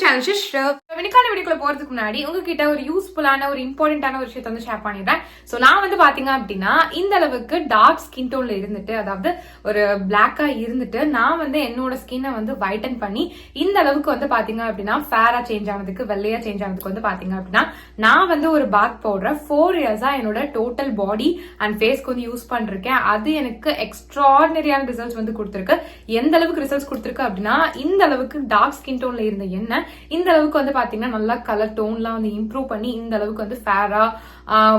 Channel sister. இன்னைக்கான வீடியோக்குள்ள போறதுக்கு முன்னாடி உங்ககிட்ட ஒரு யூஸ்ஃபுல்லான ஒரு இம்பார்ட்டன்டான ஒரு விஷயத்தை வந்து ஷேர் பண்ணிடுறேன். சோ நான் வந்து பாத்தீங்க அப்படின்னா இந்த அளவுக்கு டார்க் ஸ்கின் டோன்ல இருந்துட்டு, அதாவது ஒரு பிளாக்கா இருந்துட்டு நான் வந்து என்னோட ஸ்கின்னை வந்து வைட்டன் பண்ணி இந்த அளவுக்கு வந்து பாத்தீங்க அப்படின்னா ஃபேரா சேஞ்ச் ஆனதுக்கு, வெள்ளையா சேஞ்ச் ஆனதுக்கு வந்து பாத்தீங்க அப்படின்னா நான் வந்து ஒரு பாத் பவுடர் 4 இயர்ஸா என்னோட டோட்டல் பாடி அண்ட் ஃபேஸ்க்கு வந்து யூஸ் பண்ணிருக்கேன். அது எனக்கு எக்ஸ்ட்ராடினரியான ரிசல்ட்ஸ் வந்து கொடுத்துருக்கு. எந்த அளவுக்கு ரிசல்ட்ஸ் கொடுத்துருக்கு அப்படின்னா, இந்த அளவுக்கு டார்க் ஸ்கின் டோன்ல இருந்த எண்ணெய் இந்த அளவுக்கு வந்து பாத்தீங்கன்னா நல்லா கலர் டோன்லாம் வந்து இம்ப்ரூவ் பண்ணி இந்த அளவுக்கு வந்து ஃபேரா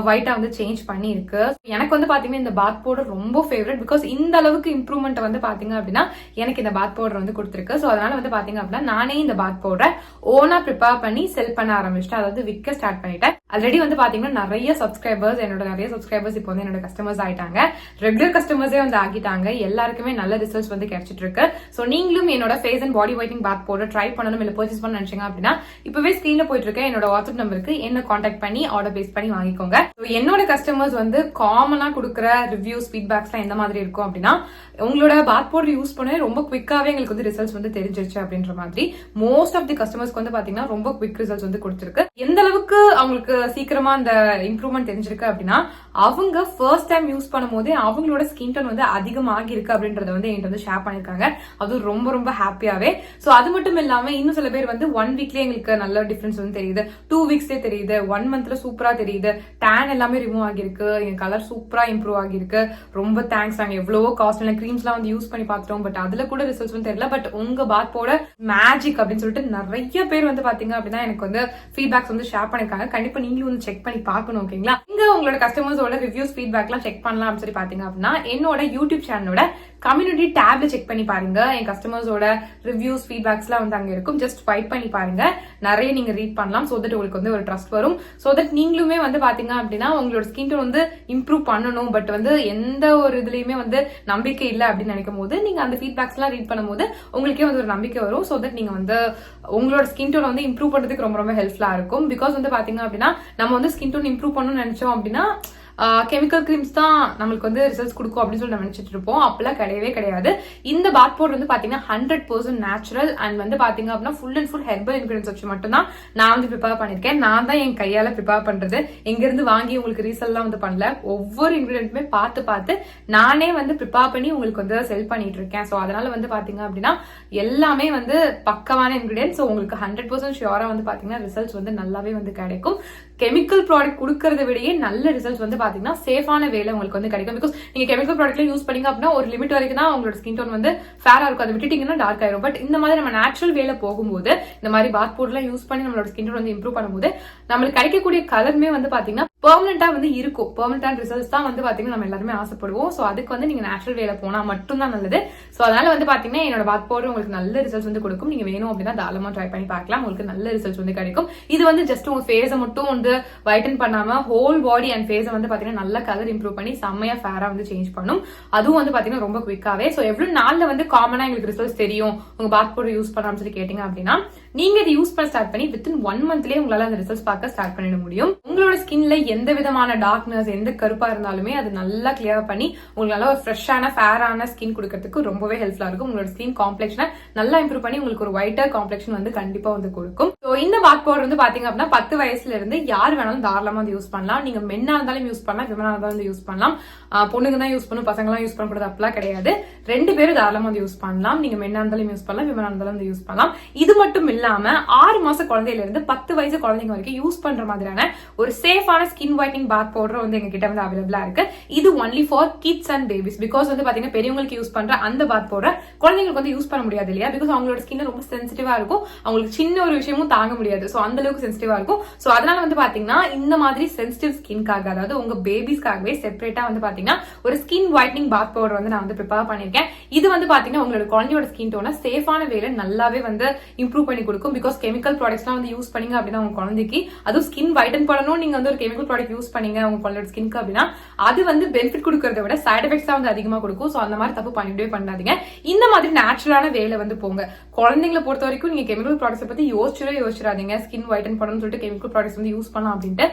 ஒயிட்டா வந்து சேஞ்ச் பண்ணி இருக்கு. எனக்கு வந்து பாத்தீங்கன்னா இந்த பாத் பவுடர் ரொம்ப ஃபேவரட். பிகாஸ் இந்த அளவுக்கு இம்ப்ரூவ்மெண்ட் வந்து பாத்தீங்க அப்படின்னா எனக்கு இந்த பாத் பவுடர் வந்து கொடுத்துருக்கு. சோ அதனால வந்து பாத்தீங்க அப்படின்னா நானே இந்த பாத் பவுடர் ஓனா ப்ரிப்பேர் பண்ணி செல் பண்ண ஆரம்பிச்சிட்டேன். அதாவது விற்க ஸ்டார்ட் பண்ணிட்டேன். ஆல்ரெடி வந்து பாத்தீங்கன்னா நிறைய சப்ஸ்கிரைபர்ஸ் இப்போ வந்து என்னோட கஸ்டமர்ஸ் ஆயிட்டாங்க. ரெகுலர் கஸ்டமர்ஸே வந்து ஆகிட்டாங்க. எல்லாருக்குமே நல்ல ரிசல்ட்ஸ் வந்து கிடைச்சிட்டு இருக்கு. சோ நீங்களும் என்னோட face and body whitening bath powder try பண்ணணும், இல்ல பர்ச்சேஸ் பண்ண நினைச்சீங்க அப்படின்னா இப்பவே ஸ்கிரீன்ல போயிட்டு இருக்க என்னோட வாட்ஸ்அப் நம்பருக்கு என்ன கான்டாக்ட் பண்ணி ஆர்டர் பேஸ் பண்ணி வாங்கிக்கோங்க. என்னோட கஸ்டமர்ஸ் வந்து காமனா கொடுக்குற ரிவ்யூஸ் ஃபீட்பேக்ஸ் எந்த மாதிரி இருக்கும் அப்படின்னா, உங்களோட பாத் பவுடர் யூஸ் பண்ண ரொம்ப குவிக்காவே எங்களுக்கு வந்து ரிசல்ட்ஸ் வந்து தெரிஞ்சிருச்சு அப்படின்ற மாதிரி. மோஸ்ட் ஆஃப் தி கஸ்டமர்ஸ்க்கு வந்து பாத்தீங்கன்னா ரொம்ப குவிக் ரிசல்ட்ஸ் வந்து கொடுத்துருக்கு. எந்த அளவுக்கு அவங்களுக்கு சீக்கிரமா அந்த இம்ப்ரூவ்மெண்ட் தெரிஞ்சிருக்கு அப்படின்னா, அவங்க ஃபர்ஸ்ட் டைம் யூஸ் பண்ணும் போதே அவங்களோட ஸ்கின் டோன் வந்து அதிகமாகி இருக்கு அப்படின்றத வந்து என்கிட்ட வந்து ஷேர் பண்ணிருக்காங்க. அது ரொம்ப ரொம்ப ஹாப்பியாவே. சோ அது மட்டும் இல்லாம இன்னும் சில பேர் வந்து 1 வீக்லயே எங்களுக்கு நல்ல டிஃபரன்ஸ் வந்து தெரியுது, 2 வீக்ஸ்லயே தெரியுது, 1 மந்த்ல சூப்பரா தெரியுது, டேன் எல்லாமே ரிமூவ் ஆகிருக்கு, என் கலர் சூப்பரா இம்ப்ரூவ் ஆகிருக்கு, ரொம்ப தேங்க்ஸ். நாங்க எவ்வளவோ காஸ்ட்லியான கிரீம்ஸ் எல்லாம் வந்து யூஸ் பண்ணி பார்த்துட்டோம், பட் அதுல கூட ரிசல்ட்ஸ் வந்து தெரியல. பட் உங்க பாத் பவுடர் மேஜிக் அப்படின்னு சொல்லிட்டு நிறைய பேர் வந்து பாத்தீங்க அப்படின்னா எனக்கு வந்து ஃபீட்பேக்ஸ் வந்து ஷேர் பண்ணிருக்காங்க. கண்டிப்பா நீங்களும் வந்து செக் பண்ணி பார்க்கணும். ஓகேங்களா? இங்க உங்களோட கஸ்டமர்ஸோட ரிவ்யூஸ் ஃபீட்பேக் எல்லாம் செக் பண்ணலாம் அப்படின்னு சொல்லி பாத்தீங்க அப்படின்னா என்னோட யூடியூப் சேனலோட கம்யூனிட்டி டேப்ல செக் பண்ணி பாருங்க. என் கஸ்டமர்ஸோட ரிவ்யூஸ் ஃபீட்பேக்ஸ் எல்லாம் வந்து அங்க இருக்கும். ஜஸ்ட் ஸ்வைப் பண்ணி பாருங்க. நிறைய நீங்க ரீட் பண்ணலாம். சோ தட் உங்களுக்கு வந்து ஒரு ட்ரஸ்ட் வரும். சோ தட் நீங்களுமே வந்து பாத்தீங்க அப்படின்னா உங்களோட ஸ்கின் டோன் வந்து இம்ப்ரூவ் பண்ணணும், பட் வந்து எந்த ஒரு இதுலயுமே வந்து நம்பிக்கை இல்லை அப்படின்னு நினைக்கும் போது நீங்க அந்த ஃபீட்பேக்ஸ் எல்லாம் ரீட் பண்ணும்போது உங்களுக்கே வந்து ஒரு நம்பிக்கை வரும். சோ தட் நீங்க வந்து உங்களோட ஸ்கின் டோன் வந்து இம்ப்ரூவ் பண்றதுக்கு ரொம்ப ரொம்ப ஹெல்ப்ஃபுல்லா இருக்கும். பிகாஸ் வந்து பாத்தீங்க அப்படின்னா நம்ம வந்து ஸ்கின் டோன் இம்ப்ரூவ் பண்ணணும்னு நினைச்சோம் அப்படின்னா கெமிக்கல் கிரீம்ஸ் தான் நம்மளுக்கு வந்து ரிசல்ட்ஸ் கொடுக்கும் அப்படின்னு சொல்லி நம்ம நினைச்சிட்டு இருப்போம். அப்பெல்லாம் கிடையவே கிடையாது. இந்த பாத் பவுடர் வந்து பாத்தீங்கன்னா 100% நேச்சுரல் அண்ட் வந்து பாத்தீங்க அப்படின்னா full and full herbal ingredients வச்சு மட்டும் தான் நான் வந்து ப்ரிப்பேர் பண்ணிருக்கேன். நான் தான் என் கையால ப்ரிப்பேர் பண்றது. எங்க இருந்து வாங்கி உங்களுக்கு ரீசெல்லாம் வந்து பண்ணல. ஒவ்வொரு இன்கிரியன்ட்டுமே பார்த்து நானே வந்து ப்ரிப்பேர் பண்ணி உங்களுக்கு வந்து செல் பண்ணிட்டு இருக்கேன். சோ அதனால வந்து பாத்தீங்க அப்படின்னா எல்லாமே வந்து பக்கவான இன்கிரியன்ஸ். ஸோ உங்களுக்கு 100% ஷியோரா வந்து பாத்தீங்கன்னா ரிசல்ட்ஸ் வந்து நல்லாவே வந்து கிடைக்கும். கெமிக்கல் ப்ராடக்ட் கொடுக்கறத விடையே நல்ல ரிசல்ட்ஸ் வந்து பாத்தீங்கன்னா சேஃபான வேலை உங்களுக்கு வந்து கிடைக்கும். பிகாஸ் நீங்க கெமிக்கல் ப்ராடக்ட்ல யூஸ் பண்ணீங்க அப்படின்னா ஒரு லிமிட் வரைக்கும் தான் உங்களோட ஸ்கின் டோன் வந்து ஃபேரா இருக்கும். அதை விட்டுட்டீங்கன்னா டார்க் ஆயிரும். பட் இந்த மாதிரி நம்ம நேச்சுரல் வேலை போகும்போது, இந்த மாதிரி பாத் பவுடர்லாம் யூஸ் பண்ணி நம்மளோட ஸ்கின் டோன் வந்து இம்ப்ரூவ் பண்ணும்போது நம்மளுக்கு கிடைக்கக்கூடிய கலருமே வந்து பாத்தீங்கன்னா பெர்மனண்டா வந்து இருக்கும். பெர்மனன்டான ரிசல்ட்ஸ் தான் வந்து பாத்தீங்கன்னா நம்ம எல்லாருமே ஆசைப்படுவோம். சோ அதுக்கு வந்து நீங்க நேச்சுரல் வேலை போனா மட்டும் தான் நல்லது. சோ அதனால வந்து பாத்தீங்கன்னா என்னோட பாத் பவுடர் உங்களுக்கு நல்ல ரிசல்ட்ஸ் வந்து கொடுக்கும். நீங்க வேணும் அப்படின்னா தாராளமா ட்ரை பண்ணி பார்க்கலாம். உங்களுக்கு நல்ல ரிசல்ட்ஸ் வந்து கிடைக்கும். இது வந்து ஜஸ்ட் உங்க ஃபேஸை மட்டும் வந்து வைட்டன் பண்ணாம ஹோல் பாடி அண்ட் ஃபேஸை வந்து பாத்தீங்கன்னா நல்ல கலர் இம்ப்ரூவ் பண்ணி செம்மையா ஃபேரா வந்து சேஞ்ச் பண்ணும். அதுவும் வந்து பாத்தீங்கன்னா ரொம்ப குவிக்காவே. சோ எவ்வளவு நாள்ல வந்து காமனா எங்களுக்கு ரிசல்ட்ஸ் தெரியும் உங்க பாத் பவுடர் யூஸ் பண்ணலாம்னு சொல்லி கேட்டீங்க அப்படின்னா, நீங்க இதை யூஸ் பண்ண ஸ்டார்ட் பண்ணி வித்தின் 1 மந்த்லயே உங்களால அந்த ரிசல்ட்ஸ் பார்க்க ஸ்டார்ட் பண்ணிட முடியும். உங்களோட ஸ்கின்ல எந்த விதமான டார்க்னஸ், எந்த கருப்பா இருந்தாலுமே அது நல்லா கிளியர் பண்ணி உங்களுக்கு நல்ல ஒரு ஃப்ரெஷ்ஷான ஃபேரான ஸ்கின் கொடுக்கறதுக்கு ரொம்பவே ஹெல்ப்ஃபுல்லா இருக்கும். உங்களோட ஸ்கின் காம்ப்ளெக்ஷனை நல்லா இம்ப்ரூவ் பண்ணி உங்களுக்கு ஒரு ஒயிட்டர் காம்ப்ளெக்ஷன் வந்து கண்டிப்பா வந்து கொடுக்கும். ஸோ இந்த பாத் பவுடர் வந்து பாத்தீங்க அப்படின்னா 10 வயசுல இருந்து யார் வேணாலும் தாராளமா வந்து யூஸ் பண்ணலாம். நீங்க மென்னா இருந்தாலும் யூஸ் பண்ணலாம், விமனா இருந்தாலும் வந்து யூஸ் பண்ணலாம். பொண்ணுங்க தான் யூஸ் பண்ணும், பசங்க எல்லாம் யூஸ் பண்ணக்கூடாது அப்படிலாம் கிடையாது. 2 பேரும் தாராளமா வந்து யூஸ் பண்ணலாம். நீங்க மென்னா இருந்தாலும் யூஸ் பண்ணலாம், விமனா இருந்தாலும் வந்து யூஸ் பண்ணலாம். இது மட்டும் இல்லாம 6 மாச குழந்தையில இருந்து 10 வயசு குழந்தைங்க வரைக்கும் யூஸ் பண்ற மாதிரியான ஒரு சேஃபான ஸ்கின் ஒயிட்னிங் பாத் பவுடர் வந்து எங்க கிட்ட வந்து அவைலபிளா இருக்கு. இது only for kids and babies. Because வந்து பாத்தீங்கன்னா பெரியவங்களுக்கு யூஸ் பண்ற அந்த பாத் பவுடர் குழந்தைங்களுக்கு வந்து யூஸ் பண்ண முடியாது இல்லையா? பிகாஸ் அவங்களோட ஸ்கின் ரொம்ப சென்சிட்டிவா இருக்கும். அவங்களுக்கு சின்ன ஒரு விஷயமும் தாங்க முடியாது. சோ அந்த அளவுக்கு சென்சிட்டிவா இருக்கும். சோ அதனால வந்து பாத்தீங்கன்னா இந்த மாதிரி சென்சிட்டிவ் ஸ்கின்காக, அதாவது உங்க பேபிஸ்க்காகவே செப்பரேட்டா வந்து பாத்தீங்கன்னா ஒரு ஸ்கின் ஒயிட்னிங் பாத் பவுடர் வந்து நான் வந்து ப்ரிப்பேர் பண்ணிருக்கேன். இது வந்து பாத்தீங்கன்னா உங்களோட குழந்தையோட ஸ்கின் டோனை சேஃபான வேலை நல்லாவே வந்து இம்ப்ரூவ் பண்ணி கொடுக்கும். பிகாஸ் கெமிக்கல் ப்ராடக்ட்ஸ் எல்லாம் வந்து யூஸ் பண்ணீங்க அப்படின்னா உங்க குழந்தைக்கு, அதுவும் ஸ்கின் வைட்டன் பண்ணணும் நீங்க வந்து ஒரு கெமிக்கல் ப்ராடக்ட் யூஸ் பண்ணீங்க உங்க குழந்தையோட ஸ்கின்க்கு அப்படின்னா அது வந்து பெனிஃபிட் கொடுக்கறத விட சைட் எஃபெக்ட்ஸ் தான் வந்து அதிகமா கொடுக்கும். சோ அந்த மாதிரி தப்பு பண்ணிட்டே பண்ணாதீங்க. இந்த மாதிரி நேச்சுரலான வேலை வந்து போங்க. குழந்தைங்களை பொறுத்த வரைக்கும் நீங்க கெமிக்கல் ப்ராடக்ட்ஸ் பத்தி யோசிச்சிடாதீங்க. ஸ்கின் வைட்டன் பண்ணணும்னு சொல்லிட்டு கெமிக்கல் ப்ராடக்ட்ஸ் வந்து யூஸ் பண்ணலாம் அப்படின்ட்டு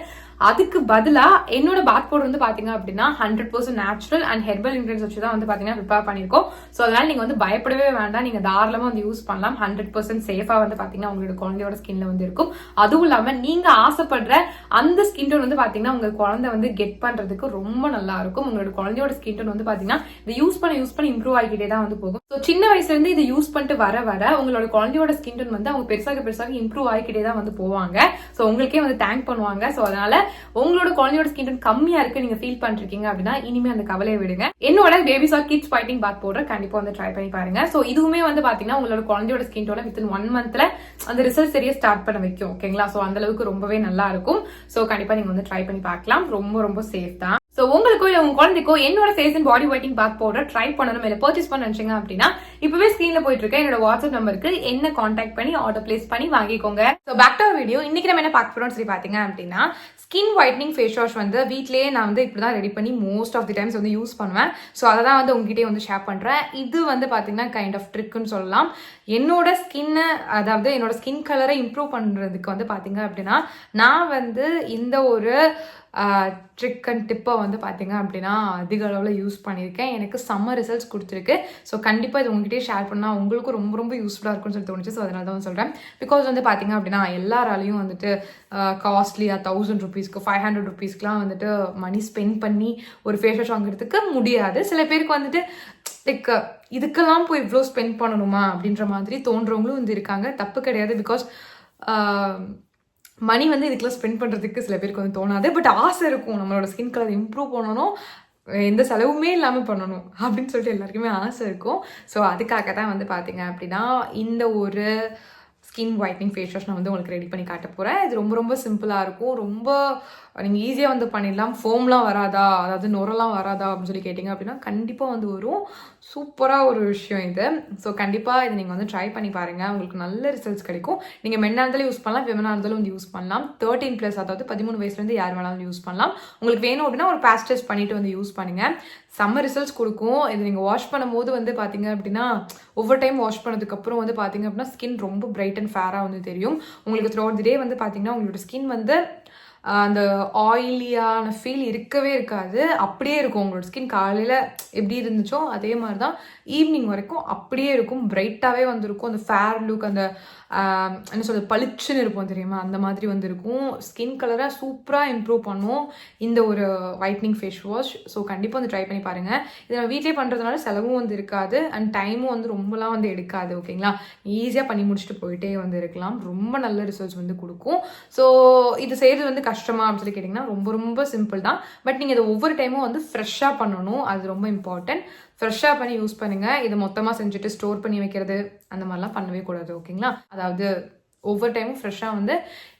அதுக்கு பதிலா என்னோட பாத் பவுடர் வந்து பாத்தீங்க அப்படின்னா 100% நேச்சுரல் அண்ட் ஹெர்பல் இன்கிரியன்ஸ் வச்சு தான் வந்து பாத்தீங்கன்னா ப்ரிப்பேர் பண்ணிருக்கோம். சோ அதனால நீங்க வந்து பயப்படவே வேண்டாம், நீங்க தாராளமா வந்து யூஸ் பண்ணலாம். 100% சேஃபா வந்து பாத்தீங்கன்னா உங்களோட குழந்தையோட ஸ்கின்ல வந்து இருக்கும். அதுவும் இல்லாம நீங்க ஆசைப்படுற அந்த ஸ்கின் டோன் வந்து பாத்தீங்கன்னா உங்க குழந்தை வந்து கெட் பண்றதுக்கு ரொம்ப நல்லா இருக்கும். உங்களோட குழந்தையோட ஸ்கின் டோன் வந்து பாத்தீங்கன்னா இதை யூஸ் பண்ண இம்ப்ரூவ் ஆகிக்கிட்டே தான் வந்து போகும். ஸோ சின்ன வயசுல இருந்து இதை யூஸ் பண்ணிட்டு வர உங்களோட குழந்தையோட ஸ்கின் டோன் வந்து அவங்க பெருசாக இம்ப்ரூவ் ஆகிக்கிட்டே தான் வந்து போவாங்க. ஸோ உங்களுக்கே வந்து தேங்க் பண்ணுவாங்க. ஸோ அதனால உங்களோட குழந்தையோட ஸ்கின் டோன் கம்மியா இருக்கு நீங்க ஃபீல் பண்ணிருக்கீங்க அப்படின்னா இனிமே அந்த கவலையை விடுங்க. என்னோட பேபிஸ் ஆர் கிட்ஸ் ஃபைட்டிங் பாத் பவுடர் கண்டிப்பா வந்து ட்ரை பண்ணி பாருங்க. ஸோ இதுவுமே வந்து பாத்தீங்கன்னா உங்களோட குழந்தையோட ஸ்கின் டோனை வித்தின் 1 மந்த்ல அந்த ரிசல்ட் சரியா ஸ்டார்ட் பண்ண வைக்கும். ஓகேங்களா? ஸோ அந்த அளவுக்கு ரொம்பவே நல்லா இருக்கும். ஸோ கண்டிப்பா நீங்க வந்து ட்ரை பண்ணி பார்க்கலாம். ரொம்ப சேஃப் தான். சோ உங்களுக்கோ இல்ல உங்க குழந்தைக்கோ என்னோட face and body whitening bath powder try பண்ணணும் இல்ல பர்ச்சேஸ் பண்ண நினைச்சீங்க அப்படின்னா இப்பவே ஸ்கிரீன்ல போயிட்டு இருக்க என்னோட வாட்ஸ்அப் நம்பருக்கு என்ன கான்டாக்ட் பண்ணி ஆர்டர் பிளேஸ் பண்ணி வாங்கிக்கோங்க. So back to video. இன்னைக்கு நம்ம என்ன பார்க்க போறோம்னு சொல்லி பாத்தீங்க அப்படின்னா ஸ்கின் ஒயிட்னிங் ஃபேஸ் வாஷ் வந்து வீட்லயே நான் வந்து இப்படிதான் ரெடி பண்ணி மோஸ்ட் ஆஃப் தி டைம்ஸ் வந்து யூஸ் பண்ணுவேன். ஸோ அதை தான் வந்து உங்ககிட்டயே வந்து ஷேர் பண்றேன். இது வந்து பாத்தீங்கன்னா கைண்ட் ஆஃப் ட்ரிக்னு சொல்லலாம். என்னோட ஸ்கின்னை அதாவது என்னோட ஸ்கின் கலரை இம்ப்ரூவ் பண்றதுக்கு வந்து பாத்தீங்க அப்படின்னா நான் வந்து இந்த ஒரு ட்ரிக் அண்ட் டிப்பை வந்து பார்த்தீங்க அப்படின்னா அதிக அளவில் யூஸ் பண்ணியிருக்கேன். எனக்கு செம்ம ரிசல்ட்ஸ் கொடுத்துருக்கு. ஸோ கண்டிப்பாக இது உங்ககிட்டயே ஷேர் பண்ணால் உங்களுக்கும் ரொம்ப யூஸ்ஃபுல்லாக இருக்கும்னு சொல்லி தோணுச்சு. ஸோ அதனால தான் சொல்கிறேன். பிகாஸ் வந்து பார்த்தீங்க அப்படின்னா எல்லாராலையும் வந்துட்டு காஸ்ட்லியாக 1000 rupeesக்கு 500 rupeesக்குலாம் வந்துட்டு மணி ஸ்பெண்ட் பண்ணி ஒரு ஃபேஸ் வாஷ் வாங்குறதுக்கு முடியாது. சில பேருக்கு வந்துட்டு லைக் இதுக்கெல்லாம் போய் இவ்வளோ ஸ்பெண்ட் பண்ணணுமா அப்படின்ற மாதிரி தோன்றவங்களும் வந்து இருக்காங்க. தப்பு கிடையாது. பிகாஸ் மணி வந்து இதுக்கெல்லாம் ஸ்பெண்ட் பண்ணுறதுக்கு சில பேருக்கு வந்து தோணாது. பட் ஆசை இருக்கும், நம்மளோட ஸ்கின் கலர் இம்ப்ரூவ் பண்ணணும், எந்த செலவுமே இல்லாமல் பண்ணணும் அப்படின்னு சொல்லிட்டு எல்லாருக்குமே ஆசை இருக்கும். ஸோ அதுக்காக தான் வந்து பார்த்தீங்க அப்படின்னா இந்த ஒரு ஸ்கின் ஒயிட்னிங் ஃபேஸ் வாஷ் நான் வந்து உங்களுக்கு ரெடி பண்ணி காட்ட போகிறேன். இது ரொம்ப சிம்பிளாக இருக்கும். ரொம்ப நீங்கள் ஈஸியாக வந்து பண்ணிடலாம். ஃபோம்லாம் வராதா, அதாவது நுரெல்லாம் வராதா அப்படின்னு சொல்லி கேட்டிங்க அப்படின்னா கண்டிப்பாக வந்து வரும். சூப்பராக ஒரு விஷயம் இது. ஸோ கண்டிப்பாக இதை நீங்கள் வந்து ட்ரை பண்ணி பாருங்கள். உங்களுக்கு நல்ல ரிசல்ட்ஸ் கிடைக்கும். நீங்கள் மென்னாக இருந்தாலும் யூஸ் பண்ணலாம், விமனாக இருந்தாலும் வந்து யூஸ் பண்ணலாம். 13+ அதாவது 13 வயசுலேருந்து யார் வேணாலும் யூஸ் பண்ணலாம். உங்களுக்கு வேணும் அப்படின்னா ஒரு பேட்ச் டெஸ்ட் பண்ணிட்டு வந்து யூஸ் பண்ணுங்கள். செம்ம ரிசல்ட்ஸ் கொடுக்கும். இது நீங்கள் வாஷ் பண்ணும்போது வந்து பார்த்தீங்க அப்படின்னா ஒவ்வொரு டைம் வாஷ் பண்ணதுக்கப்புறம் வந்து பார்த்தீங்க அப்படின்னா ஸ்கின் ரொம்ப பிரைட் அண்ட் ஃபேராக வந்து தெரியும். உங்களுக்கு த்ரூ அவுட் தி டே வந்து பார்த்தீங்கன்னா உங்களோட ஸ்கின் வந்து அந்த ஆயிலியான ஃபீல் இருக்கவே இருக்காது. அப்படியே இருக்கும். உங்களோட ஸ்கின் காலையில் எப்படி இருந்துச்சோ அதே மாதிரி தான் ஈவினிங் வரைக்கும் அப்படியே இருக்கும். பிரைட்டாகவே வந்துருக்கும். அந்த ஃபேர் லுக், அந்த என்ன சொல்கிறது, பளிச்சுன்னு இருப்போம் தெரியுமா, அந்த மாதிரி வந்து இருக்கும். ஸ்கின் கலரை சூப்பராக இம்ப்ரூவ் பண்ணும் இந்த ஒரு ஒயிட்னிங் ஃபேஸ் வாஷ். ஸோ கண்டிப்பாக வந்து ட்ரை பண்ணி பாருங்கள். இதை நம்ம வீட்டிலே பண்ணுறதுனால செலவும் வந்து இருக்காது அண்ட் டைமும் வந்து ரொம்பலாம் வந்து எடுக்காது. ஓகேங்களா? ஈஸியாக பண்ணி முடிச்சுட்டு போயிட்டே வந்து இருக்கலாம். ரொம்ப நல்ல ரிசல்ட்ஸ் வந்து கொடுக்கும். ஸோ இது செய்கிறது வந்து கஷ்டமா அப்படின்னு சொல்லி கேட்டிங்கன்னா ரொம்ப சிம்பிள் தான். பட் நீங்கள் இதை ஒவ்வொரு டைமும் வந்து ஃப்ரெஷ்ஷாக பண்ணணும். அது ரொம்ப இம்பார்ட்டன்ட். ஃப்ரெஷ்ஷாக பண்ணி யூஸ் பண்ணுங்கள். இதை மொத்தமாக செஞ்சுட்டு ஸ்டோர் பண்ணி வைக்கிறது அந்த மாதிரிலாம் பண்ணவே கூடாது. ஓகேங்களா? அதாவது ஒவ்வொரு டைமும் ஃப்ரெஷ்ஷாக வந்து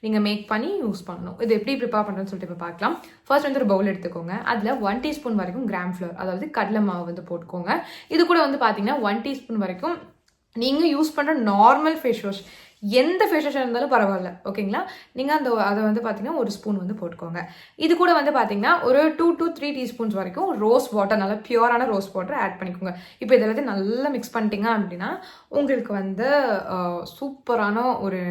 நீங்கள் மேக் பண்ணி யூஸ் பண்ணணும். இது எப்படி ப்ரிப்பேர் பண்ணுறதுன்னு சொல்லிட்டு இப்போ பார்க்கலாம். ஃபர்ஸ்ட் வந்து ஒரு பவுல் எடுத்துக்கோங்க. அதில் 1 டீஸ்பூன் வரைக்கும் கிராம் ஃப்ளவர் அதாவது கடலை மாவு வந்து போட்டுக்கோங்க. இது கூட வந்து பார்த்தீங்கன்னா 1 டீஸ்பூன் வரைக்கும் நீங்கள் யூஸ் பண்ணுற நார்மல் ஃபேஸ் வாஷ் எந்த ஃபேஸ் வாஷ் இருந்தாலும் பரவாயில்ல. ஓகேங்களா? நீங்கள் அதை வந்து பார்த்தீங்கன்னா 1 ஸ்பூன் வந்து போட்டுக்கோங்க. இது கூட வந்து பார்த்தீங்கன்னா ஒரு 2 to 3 டீஸ்பூன்ஸ் வரைக்கும் ரோஸ் வாட்டர், நல்லா பியூரான ரோஸ் வாட்டர் ஆட் பண்ணிக்கோங்க. இப்போ இதெல்லாத்தையும் நல்லா மிக்ஸ் பண்ணிட்டீங்க அப்படின்னா உங்களுக்கு வந்து சூப்பரான ஒரு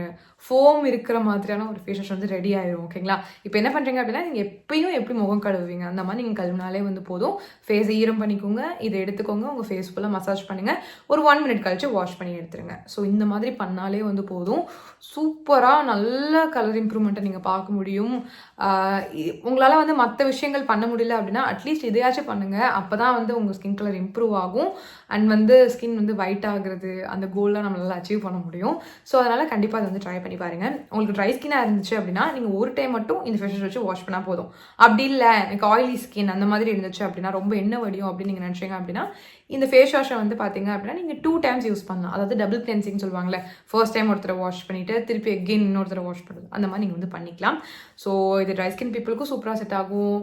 ஃபோம் இருக்கிற மாதிரியான ஒரு ஃபேஸ் வாஷ் வந்து ரெடி ஆயிடும். ஓகேங்களா? இப்போ என்ன பண்ணுறீங்க அப்படின்னா நீங்கள் எப்பயும் எப்படி முகம் கழுவுவீங்க அந்த மாதிரி நீங்கள் கழுவினாலே வந்து போதும். ஃபேஸை ஈரம் பண்ணிக்கோங்க. இதை எடுத்துக்கோங்க, உங்கள் ஃபேஸ் ஃபுல்லாக மசாஜ் பண்ணுங்கள். ஒரு 1 minute கழிச்சு வாஷ் பண்ணி எடுத்துருங்க. ஸோ இந்த மாதிரி பண்ணாலே வந்து போதும். சூப்பராக நல்ல கலர் இம்ப்ரூவ்மெண்ட்டை நீங்கள் பார்க்க முடியும். உங்களால் வந்து மற்ற விஷயங்கள் பண்ண முடியல அப்படின்னா அட்லீஸ்ட் இதையாச்சும் பண்ணுங்கள். அப்போ தான் வந்து உங்கள் ஸ்கின் கலர் இம்ப்ரூவ் ஆகும் அண்ட் வந்து ஸ்கின் வந்து ஒயிட் ஆகுறது அந்த கோல்லாம் நம்மளால் அச்சீவ் பண்ண முடியும். ஸோ அதனால் கண்டிப்பாக அதை வந்து ட்ரை பண்ணி பாருங்கள். உங்களுக்கு ட்ரை ஸ்கின்னாக இருந்துச்சு அப்படின்னா நீங்கள் ஒரு டைம் மட்டும் இந்த ஃபேஸ் வாஷ் வச்சு வாஷ் பண்ணால் போதும். அப்படி இல்லை எனக்கு ஆயிலி ஸ்கின் அந்த மாதிரி இருந்துச்சு அப்படின்னா ரொம்ப எண்ணெய் வடியும் அப்படின்னு நீங்கள் நினச்சிங்க அப்படின்னா இந்த ஃபேஸ் வாஷை வந்து பார்த்தீங்க அப்படின்னா நீங்கள் 2 times யூஸ் பண்ணலாம். அதாவது டபுள் கிளென்சிங் சொல்லுவாங்களே, ஃபர்ஸ்ட் டைம் ஒருத்தரை வாஷ் பண்ணிவிட்டு திருப்பி எகெயின் இன்னொருத்தரை வாஷ் பண்ணுறது அந்த மாதிரி நீங்கள் வந்து பண்ணிக்கலாம். ஸோ இது ட்ரை ஸ்கின் பீப்புளுக்கும் சூப்பராக செட் ஆகும்.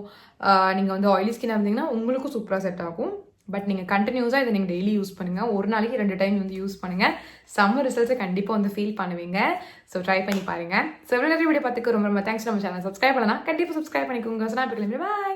நீங்கள் வந்து ஆயிலி ஸ்கின்னாக இருந்தீங்கன்னா உங்களுக்கும் சூப்பராக செட் ஆகும். பட் நீங்கள் கண்டினியூஸாக இதை நீங்கள் டெய்லி யூஸ் பண்ணுங்கள். ஒரு நாளைக்கு 2 டைம் வந்து யூஸ் பண்ணுங்கள். சம்மர் ரிசல்ட்ஸை கண்டிப்பாக வந்து ஃபீல் பண்ணுவீங்க. ஸோ ட்ரை பண்ணி பாருங்கள். ஸோ எவ்வளோ நிறைய வீடியோ பார்த்துக்கு ரொம்ப தேங்க்ஸ். நம்ம சேனல் சப்ஸ்கிரைப் பண்ணலாம், கண்டிப்பாக சப்ஸ்கிரைப் பண்ணிக்கோங்க. ஸோ நான் பாய்.